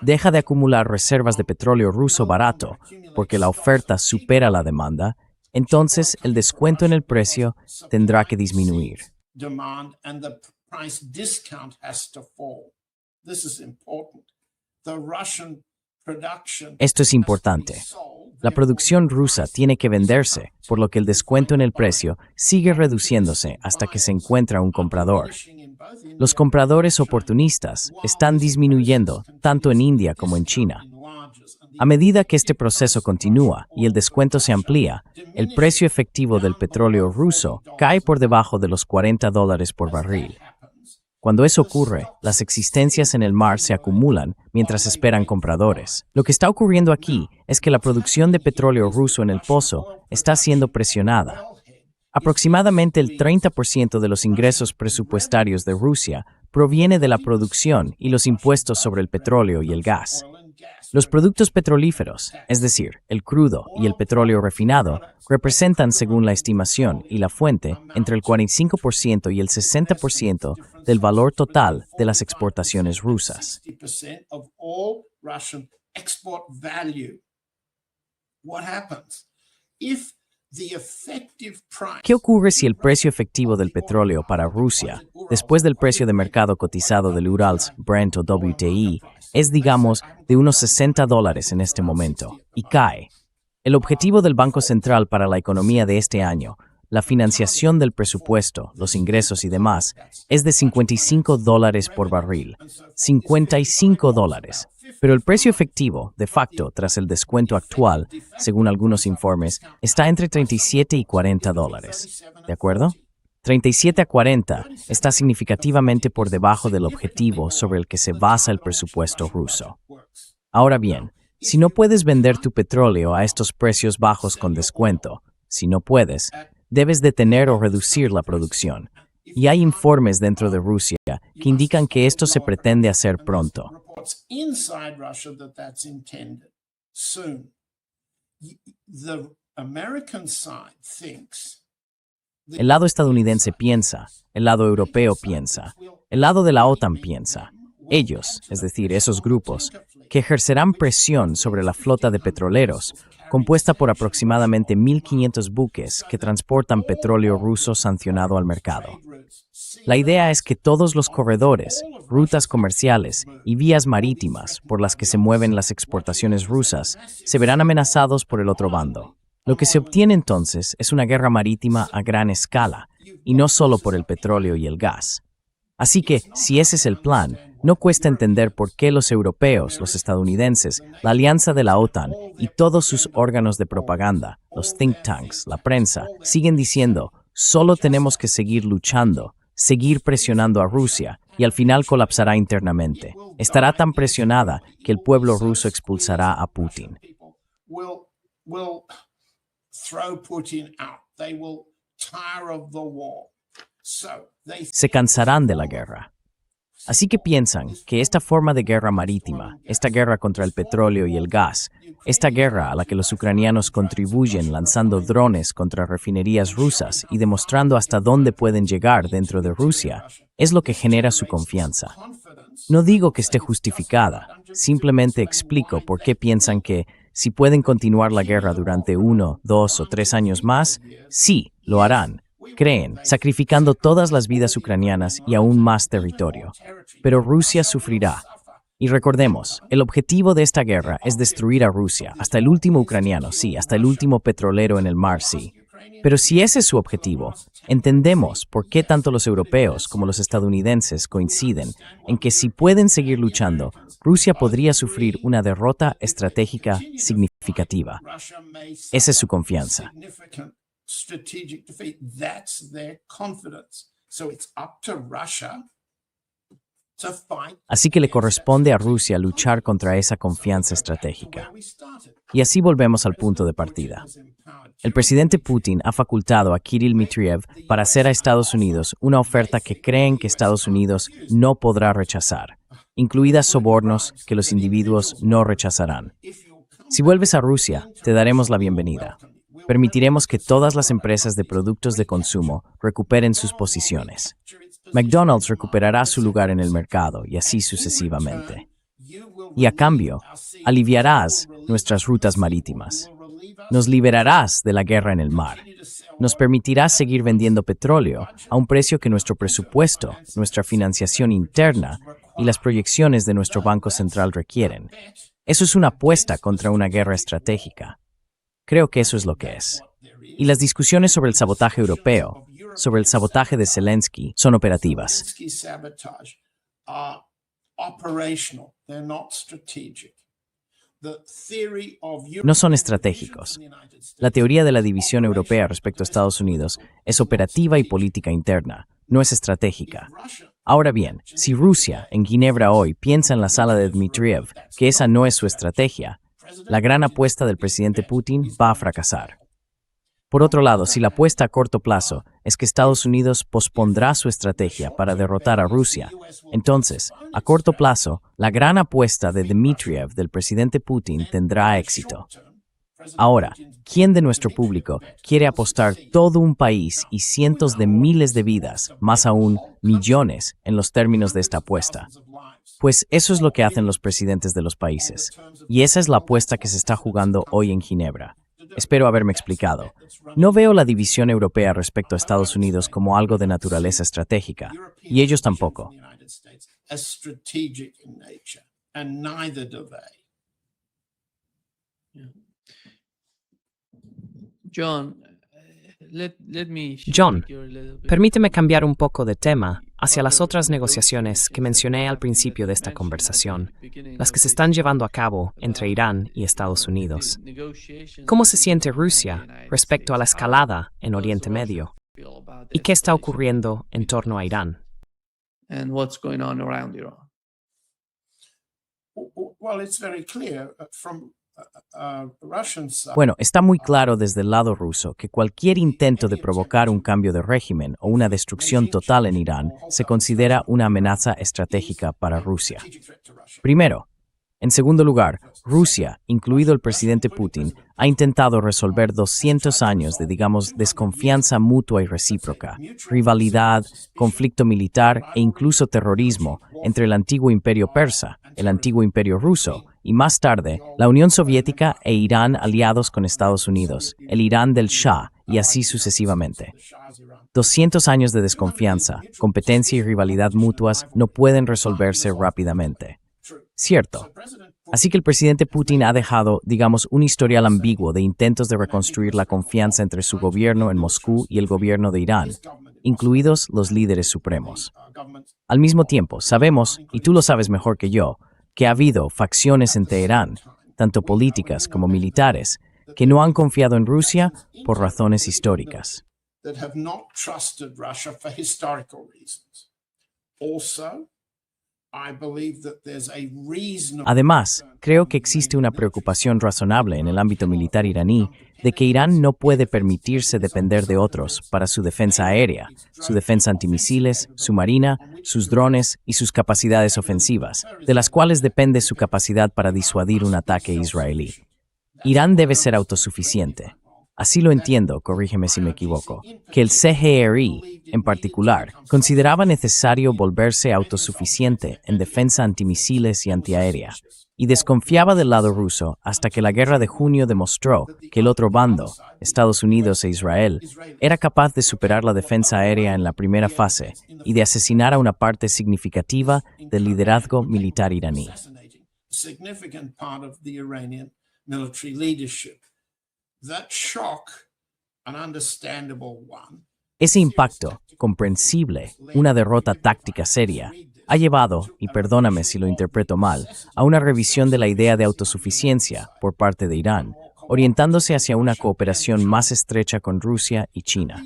deja de acumular reservas de petróleo ruso barato porque la oferta supera la demanda, entonces el descuento en el precio tendrá que disminuir. Demand and the price discount has to fall. This is important. The Russian production Esto es importante. La producción rusa tiene que venderse, por lo que el descuento en el precio sigue reduciéndose hasta que se encuentra un comprador. Los compradores oportunistas están disminuyendo tanto en India como en China. A medida que este proceso continúa y el descuento se amplía, el precio efectivo del petróleo ruso cae por debajo de los $40 por barril. Cuando eso ocurre, las existencias en el mar se acumulan mientras esperan compradores. Lo que está ocurriendo aquí es que la producción de petróleo ruso en el pozo está siendo presionada. Aproximadamente el 30% de los ingresos presupuestarios de Rusia proviene de la producción y los impuestos sobre el petróleo y el gas. Los productos petrolíferos, es decir, el crudo y el petróleo refinado, representan, según la estimación y la fuente, entre el 45% y el 60% del valor total de las exportaciones rusas. 60% of all Russian export value. What happens if the effective price? ¿Qué ocurre si el precio efectivo del petróleo para Rusia, después del precio de mercado cotizado del Urals, Brent o WTI, es, digamos, de unos $60 en este momento, y cae? El objetivo del Banco Central para la economía de este año, la financiación del presupuesto, los ingresos y demás, es de $55 por barril. $55. Pero el precio efectivo, de facto, tras el descuento actual, según algunos informes, está entre $37 y $40. ¿De acuerdo? 37 a 40 está significativamente por debajo del objetivo sobre el que se basa el presupuesto ruso. Ahora bien, si no puedes vender tu petróleo a estos precios bajos con descuento, si no puedes, debes detener o reducir la producción. Y hay informes dentro de Rusia que indican que esto se pretende hacer pronto. Reports inside Russia that that's intended soon. The American side thinks El lado estadounidense piensa, el lado europeo piensa, el lado de la OTAN piensa. Ellos, es decir, esos grupos, que ejercerán presión sobre la flota de petroleros, compuesta por aproximadamente 1.500 buques que transportan petróleo ruso sancionado al mercado. La idea es que todos los corredores, rutas comerciales y vías marítimas por las que se mueven las exportaciones rusas se verán amenazados por el otro bando. Lo que se obtiene entonces es una guerra marítima a gran escala, y no solo por el petróleo y el gas. Así que, si ese es el plan, no cuesta entender por qué los europeos, los estadounidenses, la alianza de la OTAN y todos sus órganos de propaganda, los think tanks, la prensa, siguen diciendo, solo tenemos que seguir luchando, seguir presionando a Rusia, y al final colapsará internamente. Estará tan presionada que el pueblo ruso expulsará a Putin. will throw Putin out. They will tire of the war. So they Se cansarán de la guerra. Así que piensan que esta forma de guerra marítima, esta guerra contra el petróleo y el gas, esta guerra a la que los ucranianos contribuyen lanzando drones contra refinerías rusas y demostrando hasta dónde pueden llegar dentro de Rusia, es lo que genera su confianza. No digo que esté justificada, simplemente explico por qué piensan que, si pueden continuar la guerra durante 1, 2 o 3 años más, sí, lo harán. Creen, sacrificando todas las vidas ucranianas y aún más territorio. Pero Rusia sufrirá. Y recordemos, el objetivo de esta guerra es destruir a Rusia, hasta el último ucraniano, sí, hasta el último petrolero en el mar, sí. Pero si ese es su objetivo, entendemos por qué tanto los europeos como los estadounidenses coinciden en que si pueden seguir luchando, Rusia podría sufrir una derrota estratégica significativa. Esa es su confianza. Strategic defeat. That's their confidence. So it's up to Russia to fight. Así que le corresponde a Rusia luchar contra esa confianza estratégica. Y así volvemos al punto de partida. El presidente Putin ha facultado a Kirill Dmitriev para hacer a Estados Unidos una oferta que creen que Estados Unidos no podrá rechazar, incluidas sobornos que los individuos no rechazarán. Si vuelves a Rusia, te daremos la bienvenida. Permitiremos que todas las empresas de productos de consumo recuperen sus posiciones. McDonald's recuperará su lugar en el mercado y así sucesivamente. Y a cambio, aliviarás nuestras rutas marítimas. Nos liberarás de la guerra en el mar. Nos permitirás seguir vendiendo petróleo a un precio que nuestro presupuesto, nuestra financiación interna y las proyecciones de nuestro Banco Central requieren. Eso es una apuesta contra una guerra estratégica. Creo que eso es lo que es. Y las discusiones sobre el sabotaje europeo, sobre el sabotaje de Zelensky, son operativas. No son estratégicos. La teoría de la división europea respecto a Estados Unidos es operativa y política interna, no es estratégica. Ahora bien, si Rusia, en Ginebra hoy, piensa en la sala de Dmitriev que esa no es su estrategia, la gran apuesta del presidente Putin va a fracasar. Por otro lado, si la apuesta a corto plazo es que Estados Unidos pospondrá su estrategia para derrotar a Rusia, entonces, a corto plazo, la gran apuesta de Dmitriev del presidente Putin tendrá éxito. Ahora, ¿quién de nuestro público quiere apostar todo un país y cientos de miles de vidas, más aún millones, en los términos de esta apuesta? Pues eso es lo que hacen los presidentes de los países. Y esa es la apuesta que se está jugando hoy en Ginebra. Espero haberme explicado. No veo la división europea respecto a Estados Unidos como algo de naturaleza estratégica, y ellos tampoco. John, John, permíteme cambiar un poco de tema hacia las otras negociaciones que mencioné al principio de esta conversación, las que se están llevando a cabo entre Irán y Estados Unidos. ¿Cómo se siente Rusia respecto a la escalada en Oriente Medio? ¿Y qué está ocurriendo en torno a Irán? Bueno, está muy claro desde el lado ruso que cualquier intento de provocar un cambio de régimen o una destrucción total en Irán se considera una amenaza estratégica para Rusia. Primero. En segundo lugar, Rusia, incluido el presidente Putin, ha intentado resolver 200 años de, desconfianza mutua y recíproca, rivalidad, conflicto militar e incluso terrorismo entre el antiguo imperio persa, el antiguo imperio ruso, y más tarde, la Unión Soviética e Irán aliados con Estados Unidos, el Irán del Shah, y así sucesivamente. 200 años de desconfianza, competencia y rivalidad mutuas no pueden resolverse rápidamente. Cierto. Así que el presidente Putin ha dejado, un historial ambiguo de intentos de reconstruir la confianza entre su gobierno en Moscú y el gobierno de Irán, incluidos los líderes supremos. Al mismo tiempo, sabemos, y tú lo sabes mejor que yo, que ha habido facciones en Teherán, tanto políticas como militares, que no han confiado en Rusia por razones históricas. Además, creo que existe una preocupación razonable en el ámbito militar iraní de que Irán no puede permitirse depender de otros para su defensa aérea, su defensa antimisiles, su marina, sus drones y sus capacidades ofensivas, de las cuales depende su capacidad para disuadir un ataque israelí. Irán debe ser autosuficiente. Así lo entiendo, corrígeme si me equivoco, que el CGRI, en particular, consideraba necesario volverse autosuficiente en defensa antimisiles y antiaérea. y desconfiaba del lado ruso hasta que la Guerra de Junio demostró que el otro bando, Estados Unidos e Israel, era capaz de superar la defensa aérea en la primera fase y de asesinar a una parte significativa del liderazgo militar iraní. Significant part of the Iranian military leadership. That shock, an understandable one. Ese impacto, comprensible, una derrota táctica seria, ha llevado, y perdóname si lo interpreto mal, a una revisión de la idea de autosuficiencia por parte de Irán, orientándose hacia una cooperación más estrecha con Rusia y China.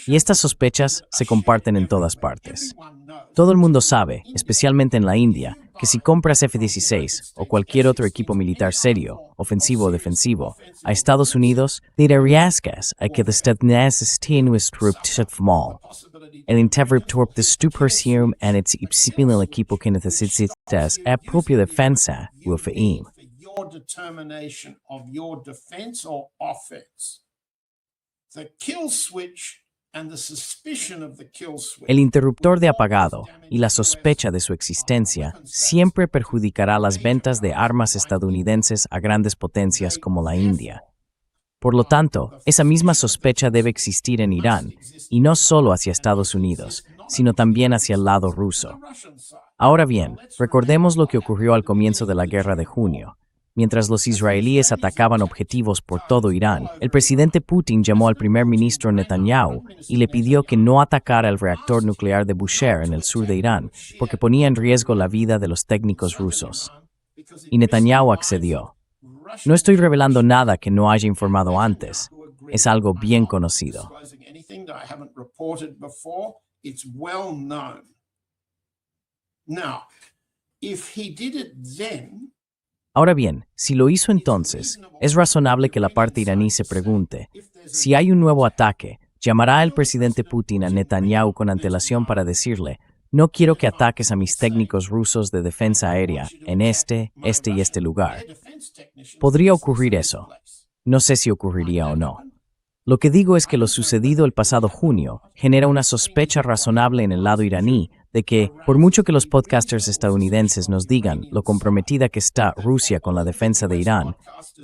Y estas sospechas se comparten en todas partes. Todo el mundo sabe, especialmente en la India, que si compras F-16 o cualquier otro equipo militar serio, ofensivo o defensivo, a Estados Unidos, te arriesgas a que usted necesite nuestro mal. El interruptor de tu perseum en el equipo que necesitas a propia defensa, UFIM. Your determination of your defense or offense. The kill switch and the suspicion of the kill switch. El interruptor de apagado y la sospecha de su existencia siempre perjudicará las ventas de armas estadounidenses a grandes potencias como la India. Por lo tanto, esa misma sospecha debe existir en Irán, y no solo hacia Estados Unidos, sino también hacia el lado ruso. Ahora bien, recordemos lo que ocurrió al comienzo de la Guerra de Junio. Mientras los israelíes atacaban objetivos por todo Irán, el presidente Putin llamó al primer ministro Netanyahu y le pidió que no atacara el reactor nuclear de Bushehr en el sur de Irán, porque ponía en riesgo la vida de los técnicos rusos. Y Netanyahu accedió. No estoy revelando nada que no haya informado antes. Es algo bien conocido. Ahora bien, si lo hizo entonces, es razonable que la parte iraní se pregunte, si hay un nuevo ataque, ¿llamará el presidente Putin a Netanyahu con antelación para decirle, no quiero que ataques a mis técnicos rusos de defensa aérea en este y este lugar? Podría ocurrir eso. No sé si ocurriría o no. Lo que digo es que lo sucedido el pasado junio genera una sospecha razonable en el lado iraní de que, por mucho que los podcasters estadounidenses nos digan lo comprometida que está Rusia con la defensa de Irán,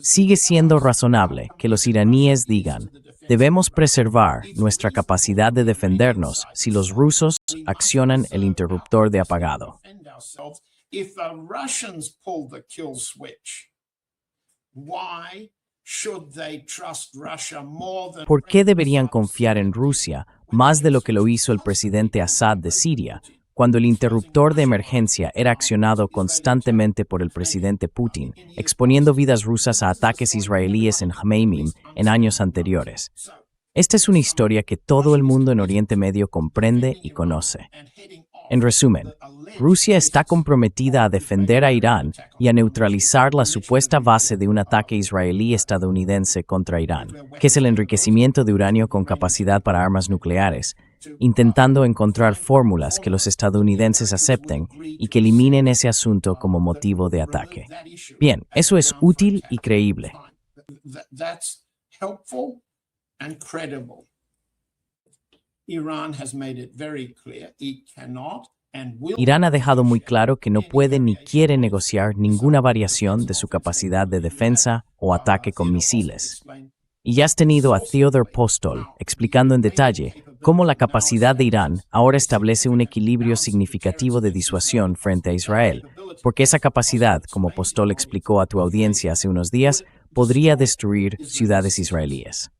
sigue siendo razonable que los iraníes digan, debemos preservar nuestra capacidad de defendernos si los rusos accionan el interruptor de apagado. ¿Por qué deberían confiar en Rusia más de lo que lo hizo el presidente Assad de Siria, cuando el interruptor de emergencia era accionado constantemente por el presidente Putin, exponiendo vidas rusas a ataques israelíes en Hmeimim en años anteriores? Esta es una historia que todo el mundo en Oriente Medio comprende y conoce. En resumen, Rusia está comprometida a defender a Irán y a neutralizar la supuesta base de un ataque israelí-estadounidense contra Irán, que es el enriquecimiento de uranio con capacidad para armas nucleares, intentando encontrar fórmulas que los estadounidenses acepten y que eliminen ese asunto como motivo de ataque. Bien, eso es útil y creíble. Irán ha dejado muy claro que no puede ni quiere negociar ninguna variación de su capacidad de defensa o ataque con misiles. Y ya has tenido a Theodor Postol explicando en detalle cómo la capacidad de Irán ahora establece un equilibrio significativo de disuasión frente a Israel, porque esa capacidad, como Postol explicó a tu audiencia hace unos días, podría destruir ciudades israelíes.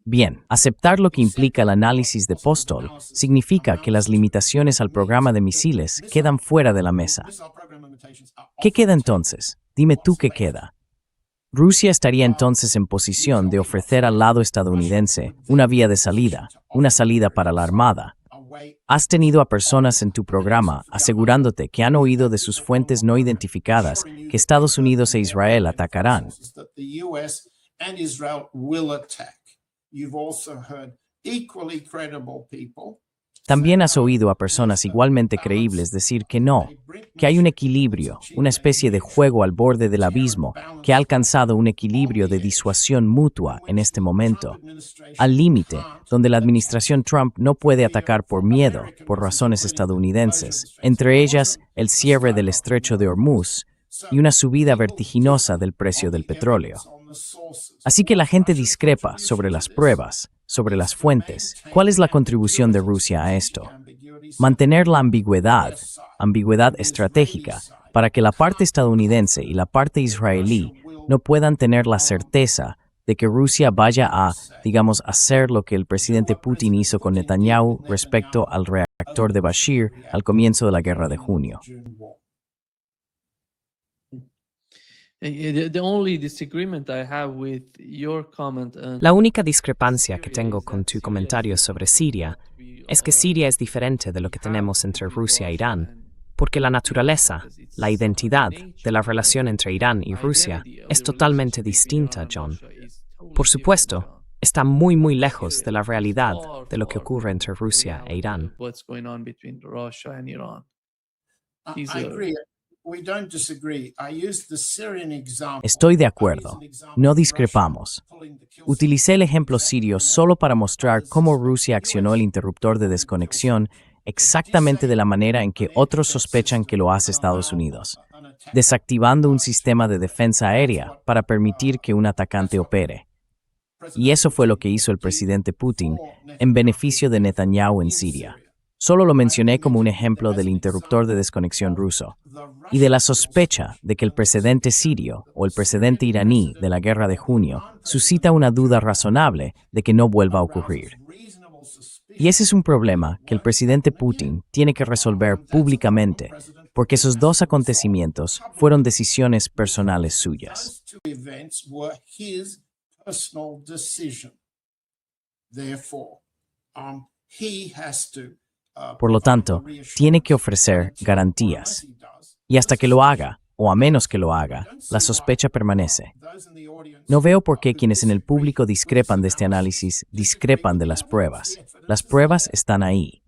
Bien, aceptar lo que implica el análisis de Postol significa que las limitaciones al programa de misiles quedan fuera de la mesa. ¿Qué queda entonces? Dime tú qué queda. Rusia estaría entonces en posición de ofrecer al lado estadounidense una vía de salida, una salida para la Armada. Has tenido a personas en tu programa asegurándote que han oído de sus fuentes no identificadas que Estados Unidos e Israel atacarán. También has oído a personas igualmente creíbles decir que no, que hay un equilibrio, una especie de juego al borde del abismo, que ha alcanzado un equilibrio de disuasión mutua en este momento, al límite donde la administración Trump no puede atacar por miedo, por razones estadounidenses, entre ellas el cierre del estrecho de Hormuz, y una subida vertiginosa del precio del petróleo. Así que la gente discrepa sobre las pruebas, sobre las fuentes. ¿Cuál es la contribución de Rusia a esto? Mantener la ambigüedad estratégica, para que la parte estadounidense y la parte israelí no puedan tener la certeza de que Rusia vaya a, digamos, hacer lo que el presidente Putin hizo con Netanyahu respecto al reactor de Bashir al comienzo de la guerra de junio. The only disagreement I have with your comment and La única discrepancia que tengo con tu comentario sobre Siria es que Siria es diferente de lo que tenemos entre Rusia e Irán, porque la naturaleza, la identidad de la relación entre Irán y Rusia es totalmente distinta, John. Por supuesto, está muy muy lejos de la realidad de lo que ocurre entre Rusia e Irán. what's going on between Russia and Iran. I agree. We don't disagree. I used the Syrian example. Estoy de acuerdo. No discrepamos. Utilicé el ejemplo sirio solo para mostrar cómo Rusia accionó el interruptor de desconexión exactamente de la manera en que otros sospechan que lo hace Estados Unidos, desactivando un sistema de defensa aérea para permitir que un atacante opere. Y eso fue lo que hizo el presidente Putin en beneficio de Netanyahu en Siria. Solo lo mencioné como un ejemplo del interruptor de desconexión ruso y de la sospecha de que el precedente sirio o el precedente iraní de la guerra de junio suscita una duda razonable de que no vuelva a ocurrir. Y ese es un problema que el presidente Putin tiene que resolver públicamente, porque esos dos acontecimientos fueron decisiones personales suyas. Those two events were his personal decision. Therefore, he has to. Por lo tanto, tiene que ofrecer garantías. Y hasta que lo haga, o a menos que lo haga, la sospecha permanece. No veo por qué quienes en el público discrepan de este análisis discrepan de las pruebas. Las pruebas están ahí.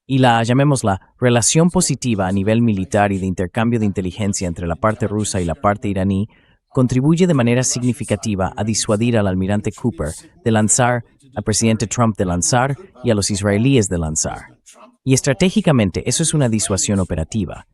Y la, llamémosla, relación positiva a nivel militar y de intercambio de inteligencia entre la parte rusa y la parte iraní contribuye de manera significativa a disuadir al almirante Cooper de lanzar, al presidente Trump de lanzar y a los israelíes de lanzar. Y estratégicamente eso es una disuasión operativa.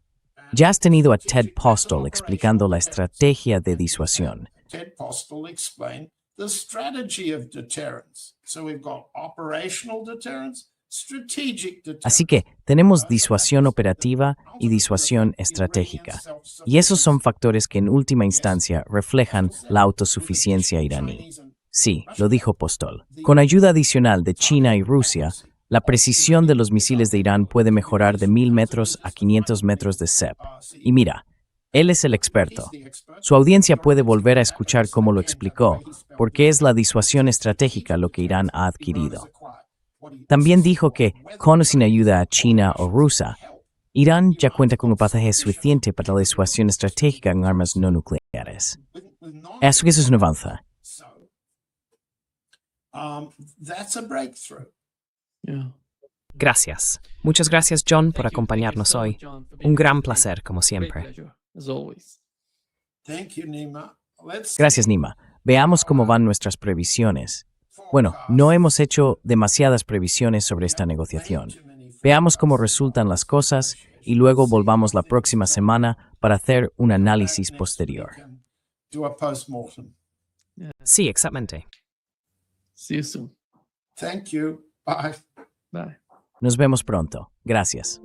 Ya has tenido a Ted Postel explicando la estrategia de disuasión. Ted Postel explained the strategy of deterrence. So we've got operational deterrence, strategic deterrence. Así que tenemos disuasión operativa y disuasión estratégica. Y esos son factores que en última instancia reflejan la autosuficiencia iraní. Sí, lo dijo Postol. Con ayuda adicional de China y Rusia, la precisión de los misiles de Irán puede mejorar de 1000 metros a 500 metros de CEP. Y mira, él es el experto. Su audiencia puede volver a escuchar cómo lo explicó, porque es la disuasión estratégica lo que Irán ha adquirido. También dijo que, con o sin ayuda a China o Rusia, Irán ya cuenta con un pasaje suficiente para la disuasión estratégica en armas no nucleares. Eso es un avance. That's a breakthrough. Yeah. Gracias. Muchas gracias, John, por acompañarnos hoy. Un gran placer, como siempre. Pleasure, as always. Thank you, Nima. Let's Gracias, Nima. Veamos cómo van nuestras previsiones. Bueno, no hemos hecho demasiadas previsiones sobre esta negociación. Veamos cómo resultan las cosas y luego volvamos la próxima semana para hacer un análisis posterior. do a postmortem. Sí, exactamente. See you soon. Thank you. Bye. Bye. Nos vemos pronto. Gracias.